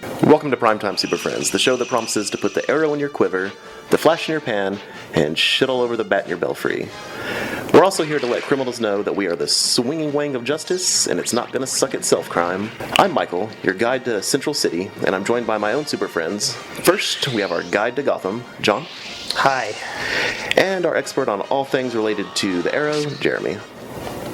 Welcome to Primetime Super Friends, the show that promises to put the arrow in your quiver, the flash in your pan, and shit all over the bat in your belfry. We're also here to let criminals know that we are the swinging wang of justice, and it's not gonna suck itself, crime. I'm Michael, your guide to Central City, and I'm joined by my own super friends. First, we have our guide to Gotham, John. Hi. And our expert on all things related to the arrow, Jeremy.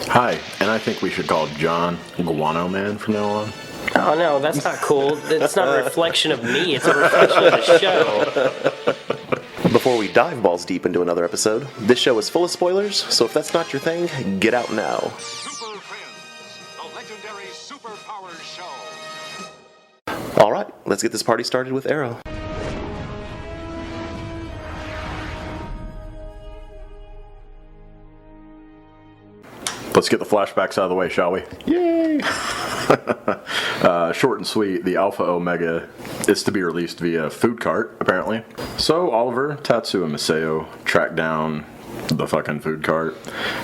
Hi, and I think we should call John Guano Man from now on. Oh no, that's not cool. It's not a reflection of me, it's a reflection of the show. Before we dive balls deep into another episode, this show is full of spoilers, so if that's not your thing, get out now. Super Friends, the legendary superpower show. Alright, let's get this party started with Arrow. Let's get the flashbacks out of the way, shall we? Yay! Short and sweet, the Alpha Omega is to be released via food cart, apparently. So Oliver, Tatsu, and Maseo track down the fucking food cart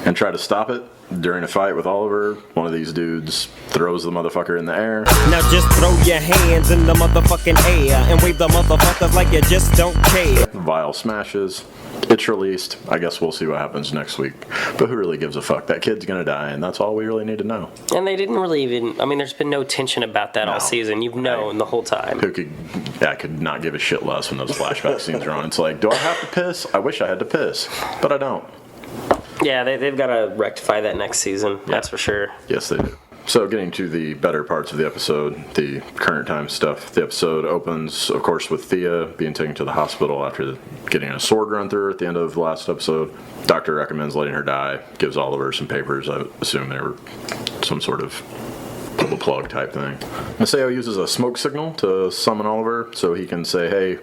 and try to stop it. During a fight with Oliver, one of these dudes throws the motherfucker in the air. Now just throw your hands in the motherfucking air and wave the motherfuckers like you just don't care. The vial smashes. It's released. I guess we'll see what happens next week. But who really gives a fuck? That kid's gonna die, and that's all we really need to know. And they didn't really even, there's been no tension about that all season. You've known the whole time. I could not give a shit less when those flashback scenes are on. It's like, do I have to piss? I wish I had to piss, but I don't. Yeah, they've got to rectify that next season, that's for sure. Yes, they do. So getting to the better parts of the episode, the current time stuff, the episode opens, of course, with Thea being taken to the hospital after getting a sword run through her at the end of the last episode. Doctor recommends letting her die, gives Oliver some papers. I assume they were some sort of pull the plug type thing. Maseo uses a smoke signal to summon Oliver so he can say, hey,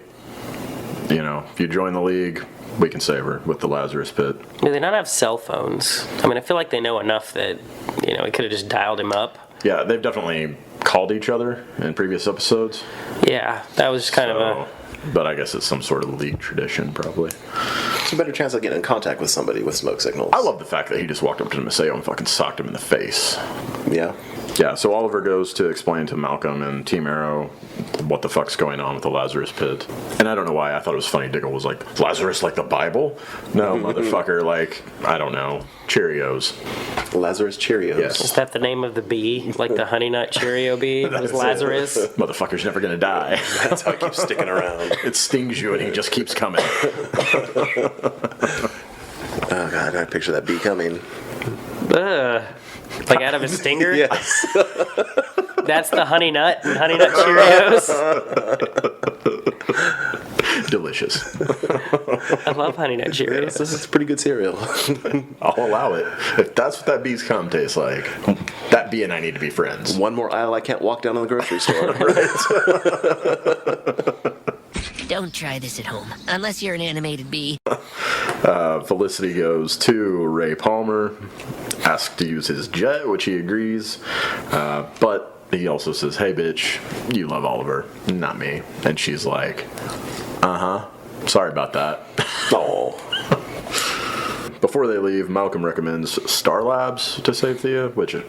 if you join the League, we can save her with the Lazarus Pit. Do they not have cell phones? I feel like they know enough that, he could have just dialed him up. Yeah, they've definitely called each other in previous episodes. Yeah, that was kind of a... But I guess it's some sort of League tradition, probably. It's a better chance of getting in contact with somebody with smoke signals. I love the fact that he just walked up to Maseo and fucking socked him in the face. Yeah. Yeah, so Oliver goes to explain to Malcolm and Team Arrow what the fuck's going on with the Lazarus Pit. And I don't know why I thought it was funny Diggle was like, Lazarus like the Bible? No, motherfucker, like, I don't know, Cheerios. Lazarus Cheerios. Yes. Is that the name of the bee? Like the Honey Nut Cheerio bee? Was Lazarus? Motherfucker's never gonna die. That's how it keeps sticking around. It stings you and he just keeps coming. Oh god, I picture that bee coming. Ugh. Like out of a stinger? Yes. That's the Honey Nut and Honey Nut Cheerios. Delicious. I love Honey Nut Cheerios. This is pretty good cereal. I'll allow it. If that's what that bee's cum tastes like, that bee and I need to be friends. One more aisle I can't walk down in the grocery store. Don't try this at home, unless you're an animated bee. Felicity goes to Ray Palmer, asks to use his jet, which he agrees, but he also says, hey bitch, you love Oliver, not me. And she's like, sorry about that. Oh. Before they leave, Malcolm recommends Star Labs to save Thea, which, I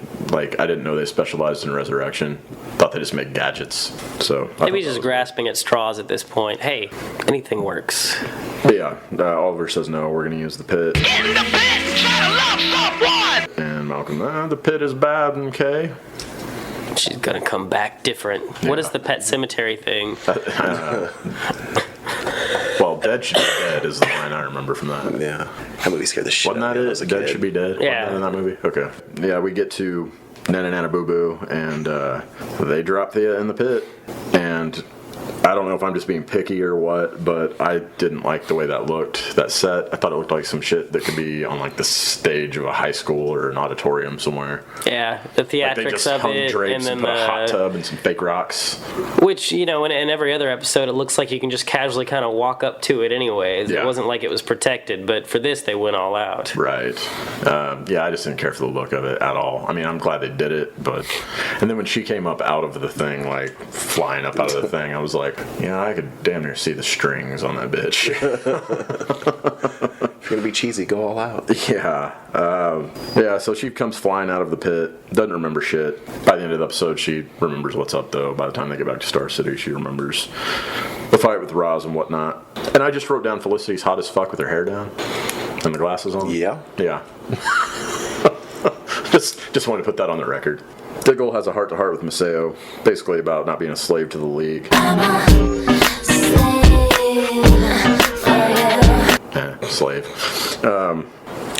didn't know they specialized in resurrection. Thought they just make gadgets. So Maybe he's just grasping at straws at this point. Hey, anything works. But yeah, Oliver says no, we're going to use the pit. In the pit, try to love someone! And Malcolm, the pit is bad, okay? She's gonna come back different. What is the Pet Cemetery thing? Well, dead should be dead is the line I remember from that. Yeah. That movie scared the shit Wasn't out that of me when I it? was a Dead kid. should be dead? Yeah. Wasn't that in that movie? Okay. Yeah, we get to Nana Nana Boo Boo, and they drop Thea in the pit. And I don't know if I'm just being picky or what, but I didn't like the way that looked, that set. I thought it looked like some shit that could be on the stage of a high school or an auditorium somewhere. Yeah, the They theatrics just of hung it, drapes and then and put a hot tub and some fake rocks. which in every other episode, it looks like you can just casually kind of walk up to it anyways. Yeah. It wasn't like it was protected, but for this, they went all out. Right. Yeah, I just didn't care for the look of it at all. I'm glad they did it, but... And then when she came up out of the thing, flying up out of the thing, I was like, Yeah, I could damn near see the strings on that bitch. If you're gonna be cheesy, go all out. Yeah. Yeah, so she comes flying out of the pit, doesn't remember shit. By the end of the episode, she remembers what's up, though. By the time they get back to Star City, she remembers the fight with Roz and whatnot. And I just wrote down Felicity's hot as fuck with her hair down and the glasses on. Yeah? Yeah. Just wanted to put that on the record. Diggle has a heart-to-heart with Maceo, basically about not being a slave to the League. Slave.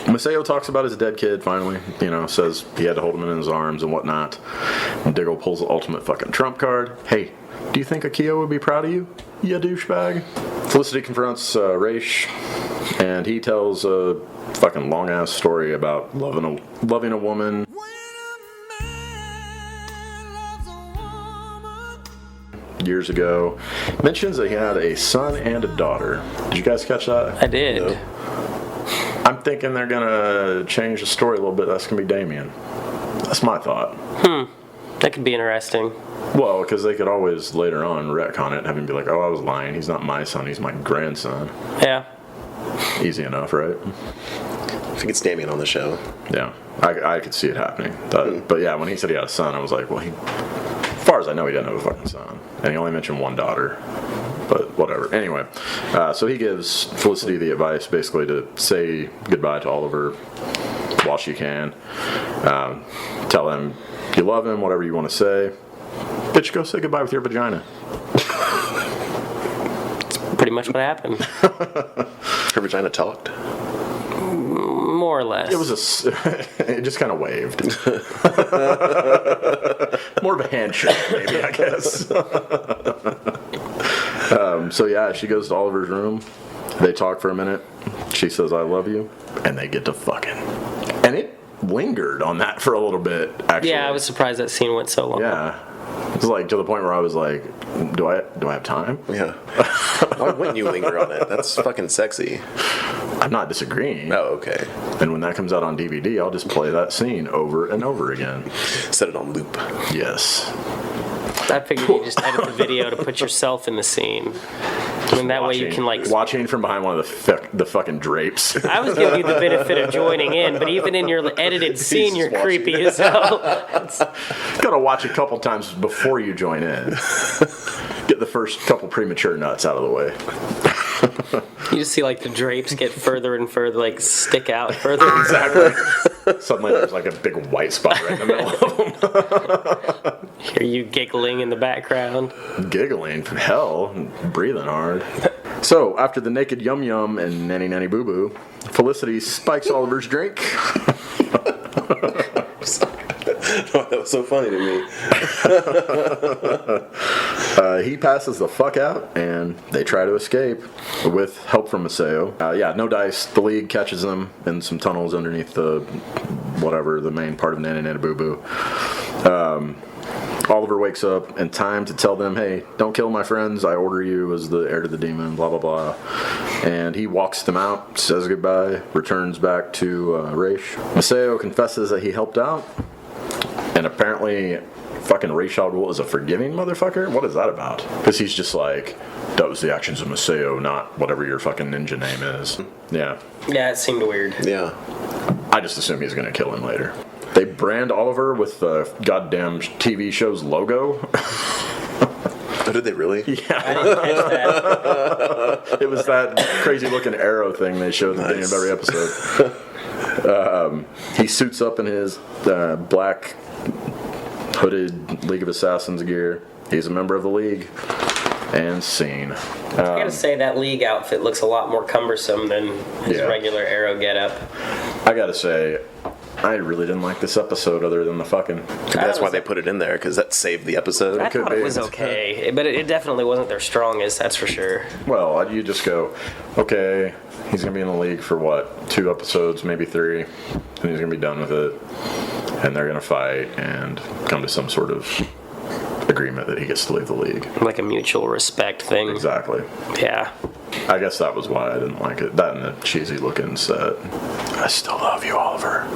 Maceo talks about his dead kid, finally. Says he had to hold him in his arms and whatnot. And Diggle pulls the ultimate fucking trump card. Hey, do you think Akio would be proud of you, you douchebag? Felicity confronts Raish, and he tells a fucking long-ass story about loving a woman. Years ago, mentions that he had a son and a daughter. Did you guys catch that? I did. No. I'm thinking they're gonna change the story a little bit. That's gonna be Damien. That's my thought. That could be interesting. Well, because they could always later on retcon it and have him be like, "Oh, I was lying. He's not my son. He's my grandson." Yeah. Easy enough, right? I think it's Damien on the show. Yeah, I could see it happening. But yeah, when he said he had a son, I was like, well, as far as I know, he doesn't have a fucking son. And he only mentioned one daughter. But whatever. Anyway, so he gives Felicity the advice basically to say goodbye to Oliver while she can. Tell him you love him, whatever you want to say. Bitch, go say goodbye with your vagina. That's pretty much what happened. Her vagina talked. More or less. It was it just kind of waved. More of a handshake, maybe, I guess. So yeah, she goes to Oliver's room. They talk for a minute. She says, "I love you," and they get to fucking. And it lingered on that for a little bit, actually. Yeah, I was surprised that scene went so long. Yeah. It was like to the point where I was like, do I have time? Yeah. Why wouldn't you linger on it? That's fucking sexy. I'm not disagreeing. Oh, okay. And when that comes out on DVD, I'll just play that scene over and over again. Set it on loop. Yes. I figured you just edit the video to put yourself in the scene. And that way you can watching from behind one of the fucking drapes. I was giving you the benefit of joining in, but even in your edited scene, you're creepy as hell. Gotta watch a couple times before you join in. Get the first couple premature nuts out of the way. You just see the drapes get further and further, stick out further. Exactly. Suddenly there's a big white spot right in the middle of them. Hear you giggling in the background. Giggling from hell, breathing hard. So, after the naked yum yum and nanny nanny boo boo, Felicity spikes Oliver's drink. That was so funny to me. He passes the fuck out, and they try to escape with help from Maceo. No dice. The League catches them in some tunnels underneath the main part of Nana Nana Boo Boo. Oliver wakes up in time to tell them, "Hey, don't kill my friends. I order you as the heir to the demon." Blah blah blah. And he walks them out, says goodbye, returns back to Raish. Maceo confesses that he helped out. And apparently, fucking Ra's al Ghul is a forgiving motherfucker? What is that about? Because he's just like, that was the actions of Maceo, not whatever your fucking ninja name is. Yeah. Yeah, it seemed weird. Yeah. I just assume he's going to kill him later. They brand Oliver with the goddamn TV show's logo. Oh, did they really? Yeah. I didn't catch that. It was that crazy looking arrow thing they showed at the beginning of every episode. He suits up in his black hooded League of Assassins gear. He's a member of the League. And scene. I gotta say, that League outfit looks a lot more cumbersome than his regular Arrow getup. I gotta say, I really didn't like this episode other than the fucking... That's why they put it in there, because that saved the episode. I thought it was okay, but it definitely wasn't their strongest, that's for sure. Well, you just go, okay, he's going to be in the League for what, 2 episodes, maybe 3, and he's going to be done with it, and they're going to fight and come to some sort of agreement that he gets to leave the League. Like a mutual respect thing. Exactly. Yeah. I guess that was why I didn't like it. That and the cheesy looking set. I still love you, Oliver.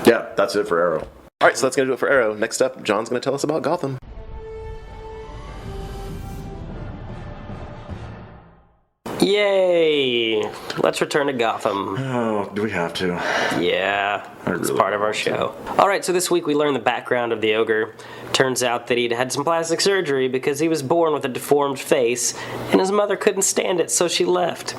Yeah, that's it for Arrow. All right, so that's going to do it for Arrow. Next up, John's going to tell us about Gotham. Yay! Let's return to Gotham. Oh, do we have to? Yeah, it's really part of our show. Alright, so this week we learned the background of the Ogre. Turns out that he'd had some plastic surgery because he was born with a deformed face, and his mother couldn't stand it, so she left.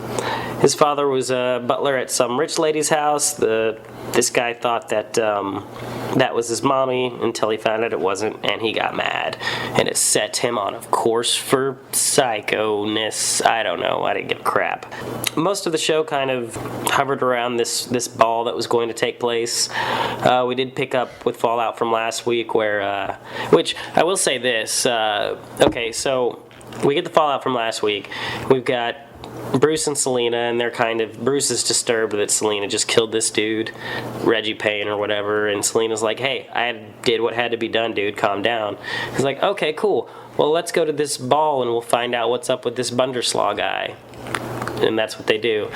His father was a butler at some rich lady's house. This guy thought that that was his mommy until he found out it wasn't, and he got mad. And it set him on a course for psycho-ness. I don't know. I didn't give a crap. Most of the show kind of hovered around this ball that was going to take place. We did pick up with fallout from last week where, which I will say this. Okay, so we get the fallout from last week. We've got Bruce and Selena, and they're Bruce is disturbed that Selena just killed this dude, Reggie Payne or whatever, and Selena's like, hey, I did what had to be done, dude, calm down. He's like, okay, cool, well, let's go to this ball and we'll find out what's up with this Bunderslaw guy. And that's what they do.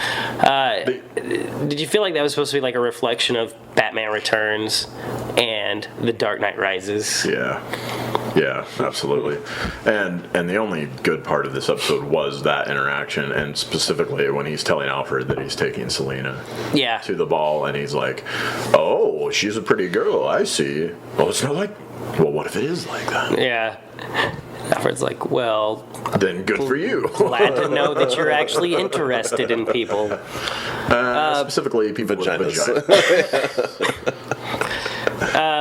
Did you feel like that was supposed to be like a reflection of Batman Returns and The Dark Knight Rises? Yeah, absolutely. And the only good part of this episode was that interaction, and specifically when he's telling Alfred that he's taking Selena to the ball, and he's like, oh, she's a pretty girl, I see. Well, it's not like, well, what if it is like that? Yeah. Alfred's like, well... Then good for you. Glad to know that you're actually interested in people. Specifically, people with vaginas.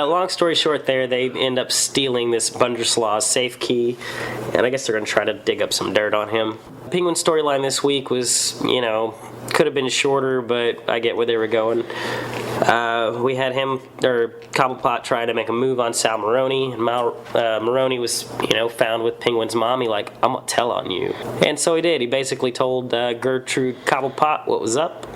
Long story short there, they end up stealing this Bunderslaw's safe key, and I guess they're going to try to dig up some dirt on him. Penguin storyline this week was, could have been shorter, but I get where they were going. We had Cobblepot try to make a move on Sal Maroni, and Maroni was, found with Penguin's mommy, like, I'm gonna tell on you. And so he did. He basically told Gertrude Cobblepot what was up,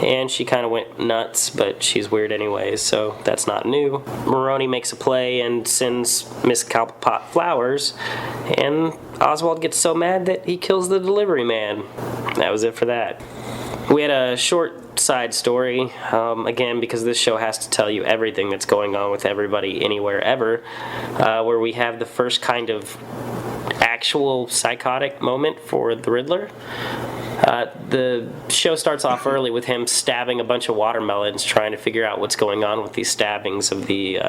and she kind of went nuts, but she's weird anyways, so that's not new. Maroni makes a play and sends Miss Cobblepot flowers, and Oswald gets so mad that he kills the delivery man. That was it for that. We had a short side story, again, because this show has to tell you everything that's going on with everybody anywhere ever, where we have the first kind of actual psychotic moment for the Riddler. The show starts off early with him stabbing a bunch of watermelons, trying to figure out what's going on with these stabbings of the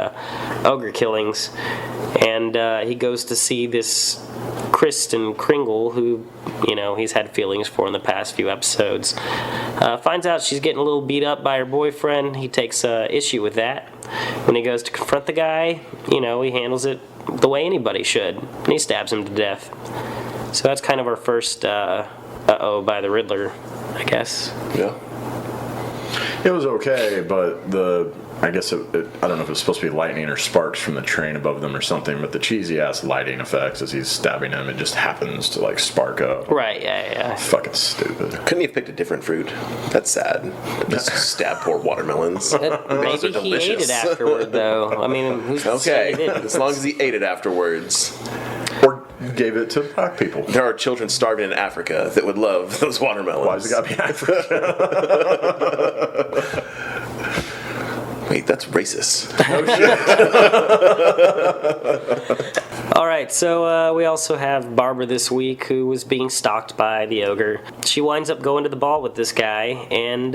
Ogre killings. And he goes to see this Kristen Kringle, who, he's had feelings for in the past few episodes. Finds out she's getting a little beat up by her boyfriend. He takes issue with that. When he goes to confront the guy, he handles it the way anybody should. And he stabs him to death. So that's kind of our first by the Riddler, I guess. Yeah. It was okay, but I guess I don't know if it's supposed to be lightning or sparks from the train above them or something, but the cheesy ass lighting effects as he's stabbing him, it just happens to spark up. Right, yeah. Fucking stupid. Couldn't he have picked a different fruit? That's sad. Just stab poor watermelons. Maybe he ate it afterward, though. I mean, who's to say he didn't? As long as he ate it afterwards. Or gave it to black people. There are children starving in Africa that would love those watermelons. Why's it gotta be Africa? Wait, that's racist. All right, so we also have Barbara this week, who was being stalked by the Ogre. She winds up going to the ball with this guy, and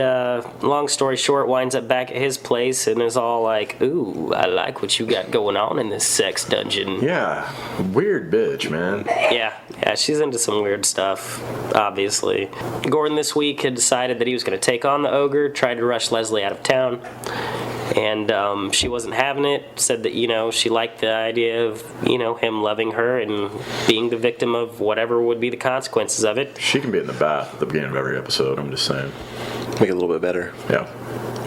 long story short, winds up back at his place and is all like, ooh, I like what you got going on in this sex dungeon. Yeah, weird bitch, man. Yeah, she's into some weird stuff, obviously. Gordon this week had decided that he was going to take on the Ogre, tried to rush Leslie out of town. And she wasn't having it, said that, she liked the idea of, him loving her and being the victim of whatever would be the consequences of it. She can be in the bath at the beginning of every episode, I'm just saying. Make it a little bit better. Yeah.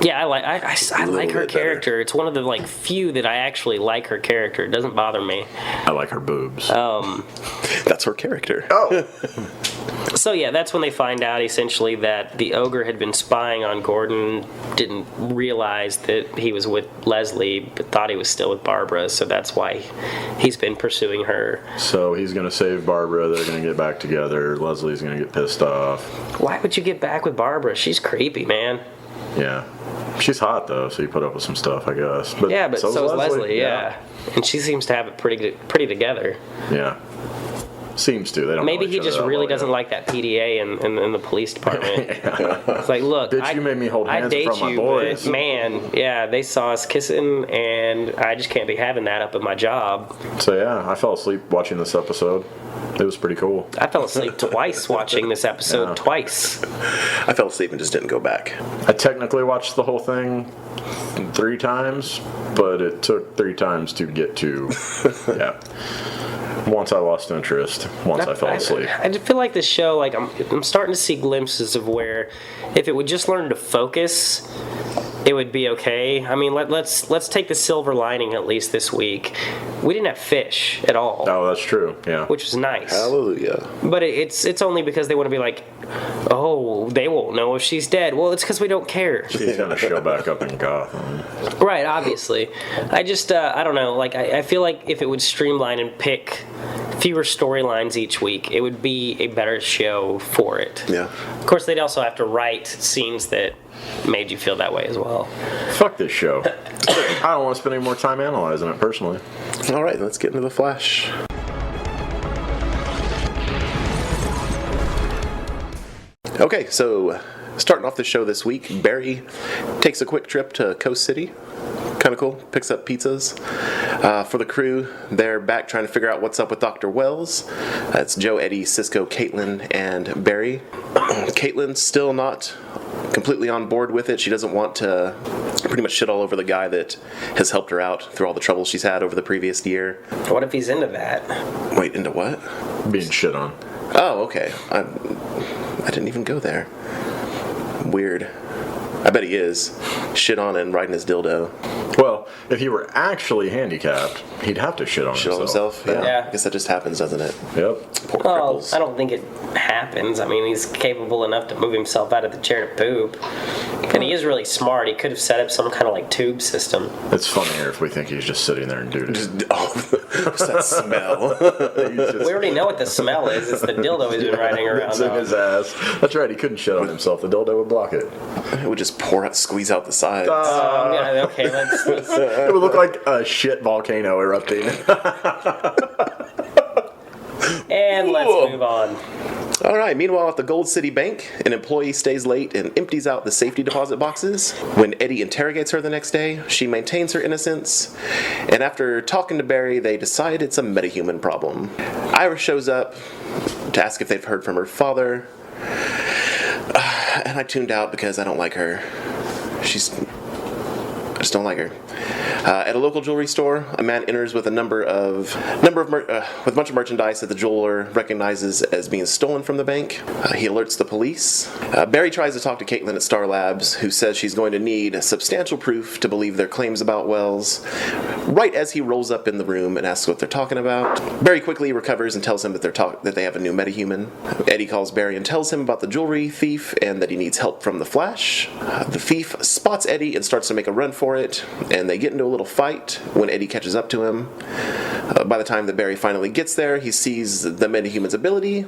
Yeah, I like her character. Better. It's one of the few that I actually like her character. It doesn't bother me. I like her boobs. That's her character. Oh. So yeah, that's when they find out essentially that the Ogre had been spying on Gordon, didn't realize that he was with Leslie, but thought he was still with Barbara, so that's why he's been pursuing her. So he's going to save Barbara, they're going to get back together, Leslie's going to get pissed off. Why would you get back with Barbara? She's creepy, man. Yeah. She's hot, though, so you put up with some stuff, I guess. But so is Leslie, yeah. And she seems to have it pretty together. Yeah. Seems to. They don't. Maybe know he each just other that really well doesn't yet. like that PDA in the police department. It's like, look, Bitch, you made me hold I hands date in front of my you, boys. but man, yeah, they saw us kissing, and I just can't be having that up at my job. So yeah, I fell asleep watching this episode. It was pretty cool. I fell asleep twice watching this episode. Twice. I fell asleep and just didn't go back. I technically watched the whole thing 3 times, but it took 3 times to get to. Yeah. Once I lost interest. Once I fell asleep. I just feel like this show, like I'm starting to see glimpses of where, if it would just learn to focus, it would be okay. I mean, let's take the silver lining at least this week. We didn't have fish at all. Oh, that's true. Yeah. Which was nice. Hallelujah. But it's only because they want to be like, oh, they won't know if she's dead. Well, it's because we don't care. She's gonna show back up in Gotham. Right, obviously. I just, I don't know. Like, I feel like if it would streamline and pick fewer storylines each week, it would be a better show for it. Yeah. Of course, they'd also have to write scenes that made you feel that way as well. Fuck this show. I don't want to spend any more time analyzing it personally. All right, let's get into the Flash. Okay, so starting off the show this week, Barry takes a quick trip to Coast City. Kind of cool. Picks up pizzas. For the crew, they're back trying to figure out what's up with Dr. Wells. It's Joe, Eddie, Cisco, Caitlin, and Barry. Caitlin's still not completely on board with it. She doesn't want to pretty much shit all over the guy that has helped her out through all the trouble she's had over the previous year. What if he's into that? Wait, into what? Being shit on. Oh, okay. I didn't even go there. Weird. I bet he is. Shit on and riding his dildo. Well, if he were actually handicapped, he'd have to shit on Shit on himself? Yeah. Yeah. I guess that just happens, doesn't it? Yep. Poor Well, cripples. I don't think it happens. I mean, he's capable enough to move himself out of the chair to poop. And he is really smart. He could have set up some kind of like tube system. It's funnier if we think he's just sitting there and doo-doo. Oh, what's that smell? We already know what the smell is. It's the dildo he's been riding around It's in on. his ass. That's right, he couldn't shit on himself. The dildo would block it. It would just pour out, squeeze out the sides. Yeah, okay, let's It would look like a shit volcano erupting. and let's Whoa. move on. All right, meanwhile, at the Gold City Bank, an employee stays late and empties out the safety deposit boxes. When Eddie interrogates her the next day, she maintains her innocence. And after talking to Barry, they decide it's a metahuman problem. Iris shows up to ask if they've heard from her father. And I tuned out because I don't like her. I just don't like her. At a local jewelry store, a man enters with with a bunch of merchandise that the jeweler recognizes as being stolen from the bank. He alerts the police. Barry tries to talk to Caitlin at Star Labs, who says she's going to need substantial proof to believe their claims about Wells. Right as he rolls up in the room and asks what they're talking about, Barry quickly recovers and tells him that they have a new metahuman. Eddie calls Barry and tells him about the jewelry thief and that he needs help from the Flash. The thief spots Eddie and starts to make a run for it, and they get into a little fight when Eddie catches up to him. By the time that Barry finally gets there, he sees the metahuman's ability,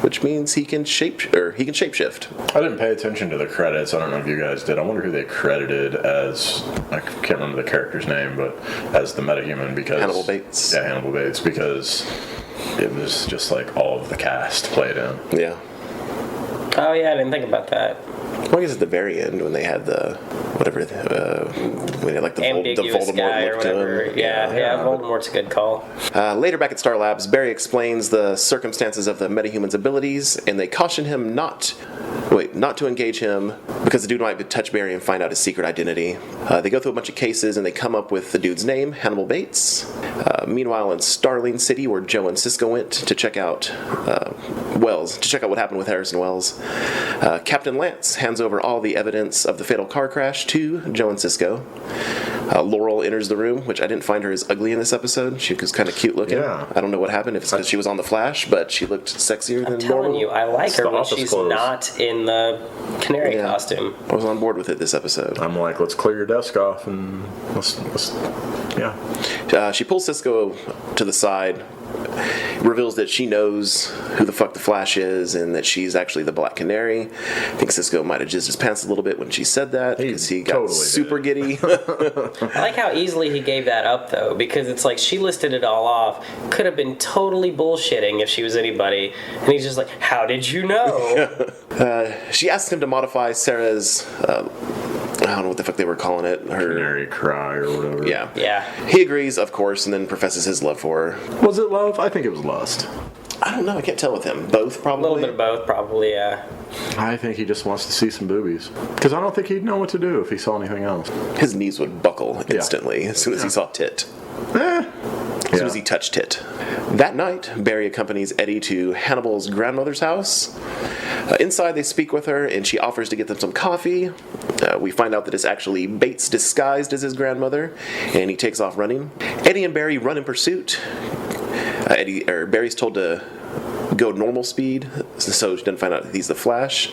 which means he can shapeshift. I didn't pay attention to the credits. I don't know if you guys did. I wonder who they credited as, I can't remember the character's name, but as the metahuman because... Hannibal Bates. Yeah, Hannibal Bates, because it was just like all of the cast played in. Yeah. Oh yeah, I didn't think about that. Well, I guess at the very end when they had when they had like the Ambiguous Voldemort guy or look to whatever. him. Yeah, Voldemort's a good call. Later back at Star Labs, Barry explains the circumstances of the metahuman's abilities, and they caution him not to engage him because the dude might touch Barry and find out his secret identity. They go through a bunch of cases and they come up with the dude's name, Hannibal Bates. Meanwhile, in Starling City, where Joe and Cisco went to check out what happened with Harrison Wells, Captain Lance hands over all the evidence of the fatal car crash to Joe and Cisco. Laurel enters the room, which I didn't find her as ugly in this episode. She was kind of cute looking. Yeah. I don't know what happened, if it's because she was on The Flash, but she looked sexier than I'm telling normal. you, I like It's her the when office she's clothes. not in the canary Yeah. costume. I was on board with it this episode. I'm like, let's clear your desk off and let's yeah. She pulls Cisco to the side reveals that she knows who the fuck the Flash is and that she's actually the Black Canary. I think Cisco might have jizzed his pants a little bit when she said that because he got totally super giddy. I like how easily he gave that up, though, because it's like she listed it all off. Could have been totally bullshitting if she was anybody. And he's just like, how did you know? She asks him to modify Sarah's, I don't know what the fuck they were calling it. Her Canary cry or whatever. Yeah. Yeah. He agrees, of course, and then professes his love for her. Was it love? I think it was lust. I don't know. I can't tell with him. Both, probably. A little bit of both, probably, yeah. I think he just wants to see some boobies. Because I don't think he'd know what to do if he saw anything else. His knees would buckle instantly as soon as he saw tit. As soon as he touched tit. That night, Barry accompanies Eddie to Hannibal's grandmother's house. Inside, they speak with her, and she offers to get them some coffee. We find out that it's actually Bates disguised as his grandmother, and he takes off running. Eddie and Barry run in pursuit. Barry's told to go normal speed, so she doesn't find out he's the Flash.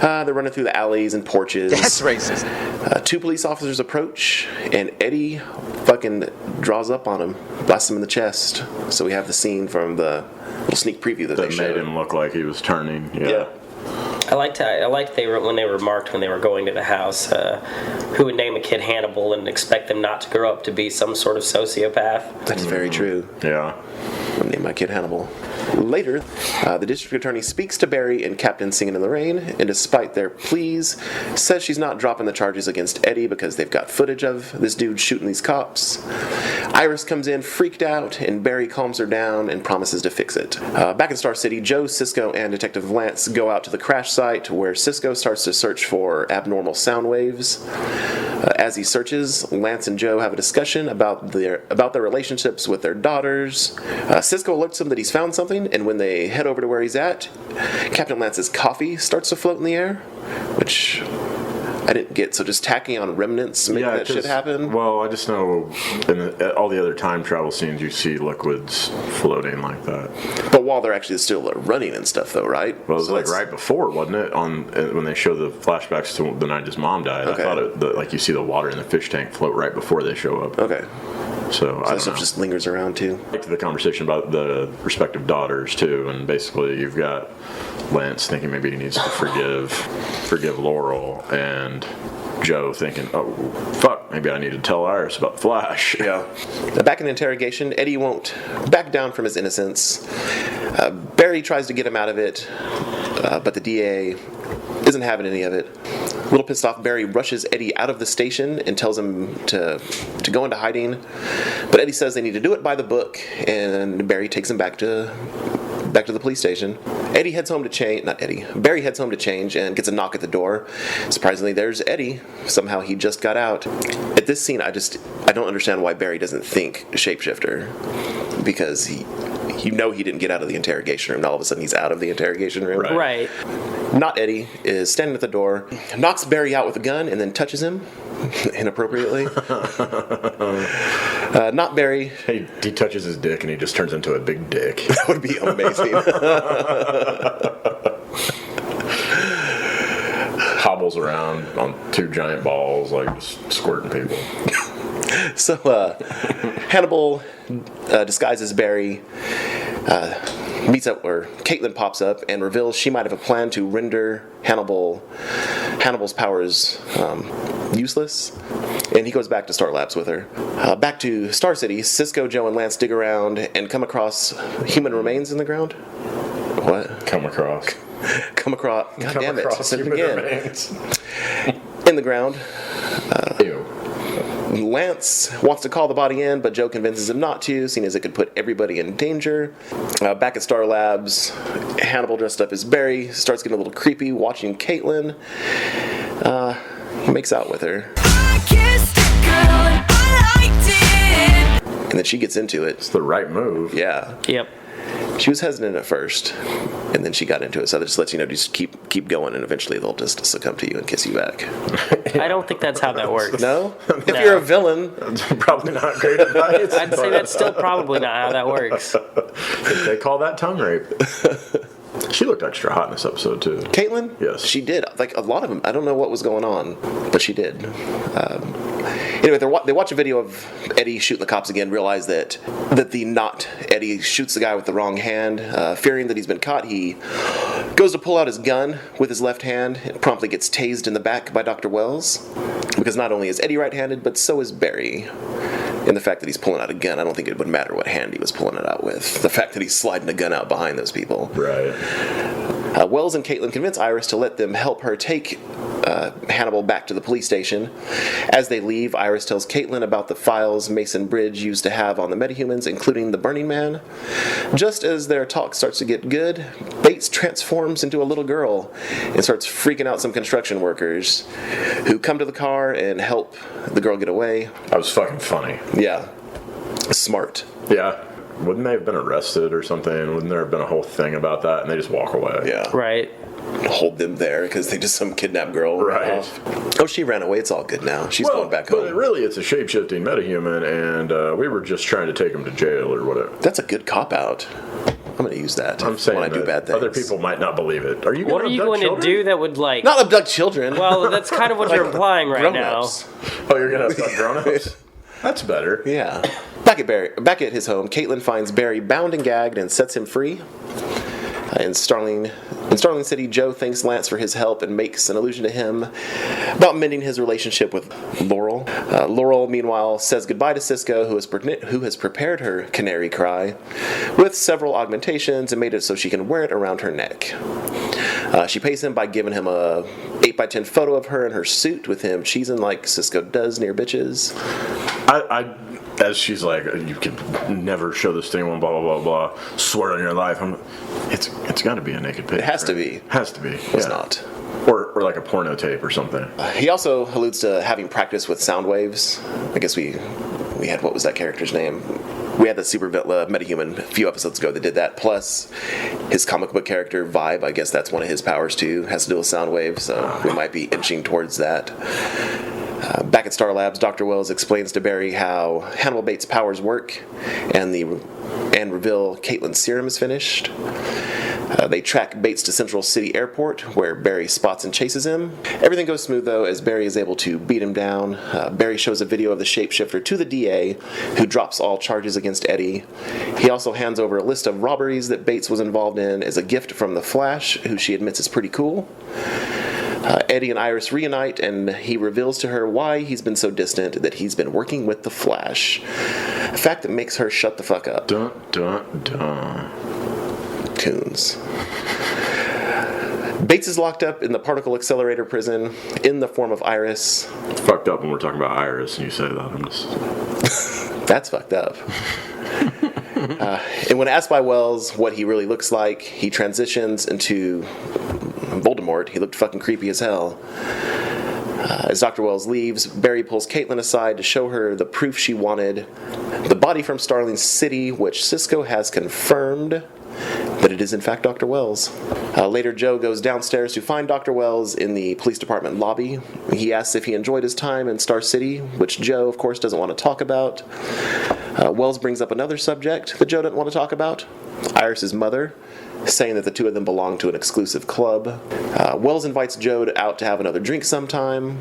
They're running through the alleys and porches. That's racist. Two police officers approach, and Eddie fucking draws up on him, blasts him in the chest. So we have the scene from the little sneak preview that they showed. Made him look like he was turning. Yeah. I liked when they remarked when they were going to the house, who would name a kid Hannibal and expect them not to grow up to be some sort of sociopath. That's very true. Yeah. I'll name my kid Hannibal. Later, the district attorney speaks to Barry and Captain Singing in the Rain, and despite their pleas, says she's not dropping the charges against Eddie because they've got footage of this dude shooting these cops. Iris comes in freaked out, and Barry calms her down and promises to fix it. Back in Star City, Joe, Cisco, and Detective Lance go out to the crash site where Cisco starts to search for abnormal sound waves. As he searches, Lance and Joe have a discussion about their relationships with their daughters. Cisco alerts him that he's found something, and when they head over to where he's at, Captain Lance's coffee starts to float in the air, which I didn't get. So just tacking on remnants make that shit happen? Well, I just know in all the other time travel scenes you see liquids floating like that. But while they're actually still running and stuff, though, right? Well, it was like right before, wasn't it? When they show the flashbacks to the night his mom died. Okay. I thought like you see the water in the fish tank float right before they show up. Okay. So I that stuff just lingers around too. I liked the conversation about the respective daughters too, and basically you've got Lance thinking maybe he needs to forgive Laurel, and Joe thinking, oh fuck, maybe I need to tell Iris about the Flash. Yeah. Back in interrogation, Eddie won't back down from his innocence. Barry tries to get him out of it, but the DA isn't having any of it. A little pissed off, Barry rushes Eddie out of the station and tells him to go into hiding. But Eddie says they need to do it by the book, and Barry takes him back to the police station. Barry heads home to change and gets a knock at the door. Surprisingly, there's Eddie. Somehow he just got out. At this scene, I don't understand why Barry doesn't think shapeshifter, because he didn't get out of the interrogation room, and all of a sudden he's out of the interrogation room. Right. Not Eddie is standing at the door, knocks Barry out with a gun, and then touches him inappropriately. Not Barry. He touches his dick and he just turns into a big dick. That would be amazing. Hobbles around on two giant balls, like just squirting people. So Hannibal disguises Barry, meets up, or Caitlin pops up and reveals she might have a plan to render Hannibal's powers useless, and he goes back to Star Labs with her. Back to Star City, Cisco, Joe, and Lance dig around and come across human remains in the ground. What? Come across. God damn it! I said it human again. remains. In the ground. Ew. Lance wants to call the body in, but Joe convinces him not to, seeing as it could put everybody in danger. Back at Star Labs, Hannibal, dressed up as Barry, starts getting a little creepy watching Caitlin. He makes out with her. And then she gets into it. It's the right move. Yeah. Yep. She was hesitant at first, and then she got into it. So that just lets you know, just keep going, and eventually they'll just succumb to you and kiss you back. I don't think that's how that works. No? If you're a villain, Probably not great advice. I'd say that's still probably not how that works. They call that tongue rape. She looked extra hot in this episode, too. Caitlin? Yes. She did. Like, a lot of them. I don't know what was going on, but she did. Anyway, they watch a video of Eddie shooting the cops again, realize that the not Eddie shoots the guy with the wrong hand. Fearing that he's been caught, he goes to pull out his gun with his left hand and promptly gets tased in the back by Dr. Wells. Because not only is Eddie right-handed, but so is Barry. And the fact that he's pulling out a gun, I don't think it would matter what hand he was pulling it out with. The fact that he's sliding a gun out behind those people. Right. Wells and Caitlin convince Iris to let them help her take Hannibal back to the police station. As they leave, Iris tells Caitlin about the files Mason Bridge used to have on the metahumans, including the Burning Man. Just as their talk starts to get good, Bates transforms into a little girl and starts freaking out some construction workers who come to the car and help the girl get away. That was fucking funny. Yeah. Smart. Yeah. Wouldn't they have been arrested or something? Wouldn't there have been a whole thing about that? And they just walk away. Yeah. Right. Hold them there because they just some kidnapped girl. Right. Oh, she ran away. It's all good now. She's going back home. But really, it's a shape-shifting metahuman, and we were just trying to take him to jail or whatever. That's a good cop-out. I'm going to use that I'm saying when I do bad things. Other people might not believe it. Are you What are you going to do that would, like... Not abduct children. Well, that's kind of what you're implying right now. Grown-ups. Oh, you're going to abduct grown-ups? That's better. Yeah. Back at his home, Caitlin finds Barry bound and gagged and sets him free. In Starling City, Joe thanks Lance for his help and makes an allusion to him about mending his relationship with Laurel. Laurel, meanwhile, says goodbye to Cisco, who has prepared her canary cry with several augmentations and made it so she can wear it around her neck. She pays him by giving him a 8x10 photo of her in her suit with him cheesing like Cisco does near bitches. As she's like, you can never show this to anyone, blah, blah, blah, blah. Swear on your life. It's got to be a naked picture. It has to be. Has to be. It's not. Or like a porno tape or something. He also alludes to having practice with sound waves. I guess we had, what was that character's name? We had the super metahuman a few episodes ago that did that. Plus, his comic book character, Vibe, I guess that's one of his powers too. Has to do with sound waves, so we might be inching towards that. Back at Star Labs, Dr. Wells explains to Barry how Hannibal Bates' powers work and reveal Caitlin's serum is finished. They track Bates to Central City Airport, where Barry spots and chases him. Everything goes smooth, though, as Barry is able to beat him down. Barry shows a video of the shapeshifter to the DA, who drops all charges against Eddie. He also hands over a list of robberies that Bates was involved in as a gift from the Flash, who she admits is pretty cool. Eddie and Iris reunite, and he reveals to her why he's been so distant, that he's been working with the Flash. A fact that makes her shut the fuck up. Dun, dun, dun. Coons. Bates is locked up in the particle accelerator prison in the form of Iris. It's fucked up when we're talking about Iris and you say that. I'm just... That's fucked up. And when asked by Wells what he really looks like, he transitions into Voldemort. He looked fucking creepy as hell. As Dr. Wells leaves, Barry pulls Caitlin aside to show her the proof she wanted. The body from Starling City, which Cisco has confirmed that it is in fact Dr. Wells. Later, Joe goes downstairs to find Dr. Wells in the police department lobby. He asks if he enjoyed his time in Star City, which Joe, of course, doesn't want to talk about. Wells brings up another subject that Joe doesn't want to talk about, Iris' mother, saying that the two of them belong to an exclusive club. Wells invites Joe out to have another drink sometime.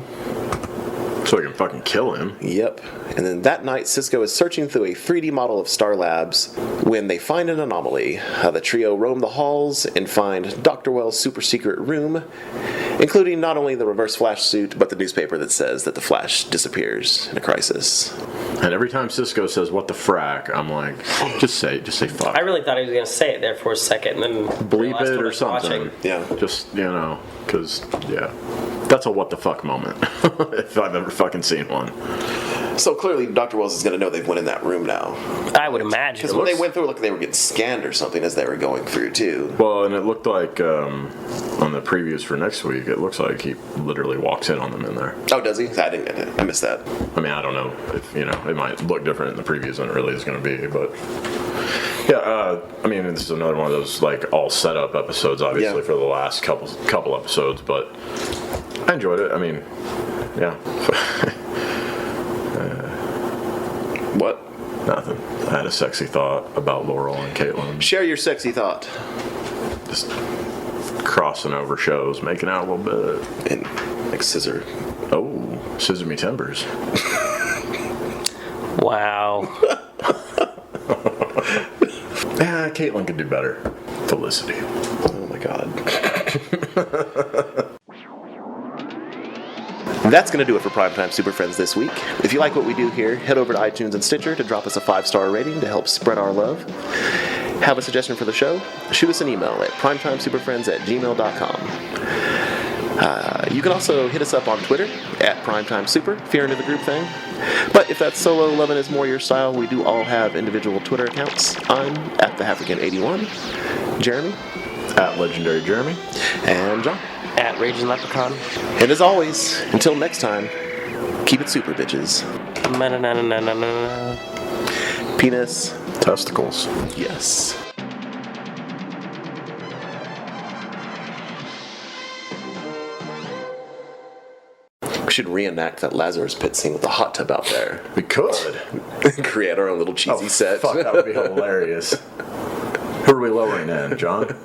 So we can fucking kill him. Yep. And then that night, Cisco is searching through a 3D model of Star Labs when they find an anomaly. The trio roam the halls and find Dr. Wells' super secret room, including not only the reverse Flash suit, but the newspaper that says that the Flash disappears in a crisis. And every time Cisco says, "What the frack," I'm like, just say fuck. I really thought he was going to say it there for a second, and then Bleep realized it what I or was something. watching. Yeah. Just, because, yeah. That's a what the fuck moment, if I've ever fucking seen one. So clearly, Dr. Wells is going to know they've went in that room now. I would imagine. Because when they went through, it looked like they were getting scanned or something as they were going through, too. Well, and it looked like, on the previews for next week, it looks like he literally walks in on them in there. Oh, does he? I missed that. I mean, I don't know if, it might look different in the previews than it really is going to be, but... Yeah, I mean, this is another one of those, all set-up episodes, obviously, for the last couple episodes, but I enjoyed it. I mean, yeah. What? Nothing. I had a sexy thought about Laurel and Caitlin. Share your sexy thought. Just crossing over shows, making out a little bit. And like scissor. Oh, scissor me timbers. Wow. Caitlin could do better. Felicity. Oh my god. That's going to do it for Primetime Super Friends this week. If you like what we do here, head over to iTunes and Stitcher to drop us a 5-star rating to help spread our love. Have a suggestion for the show? Shoot us an email at primetimesuperfriends@gmail.com. You can also hit us up on Twitter at PrimetimeSuper if you're into the group thing. But if that solo loving is more your style, we do all have individual Twitter accounts. I'm at TheHafrican81, Jeremy, At Legendary Jeremy. and John. At Raging Leprechaun. And as always, until next time, keep it super, bitches. Ma-na-na-na-na-na-na. Penis. Testicles. Yes. We should reenact that Lazarus Pit scene with the hot tub out there. We could. Create our own little cheesy set. Fuck, that would be hilarious. Who are we lowering in, John?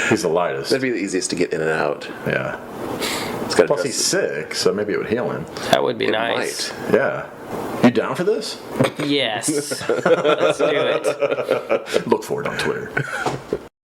He's the lightest. That'd be the easiest to get in and out. Yeah. It's gotta Plus, dress he's sick, so maybe it would heal him. That would be it nice. might. Yeah. You down for this? Yes. Let's do it. Look for it on Twitter.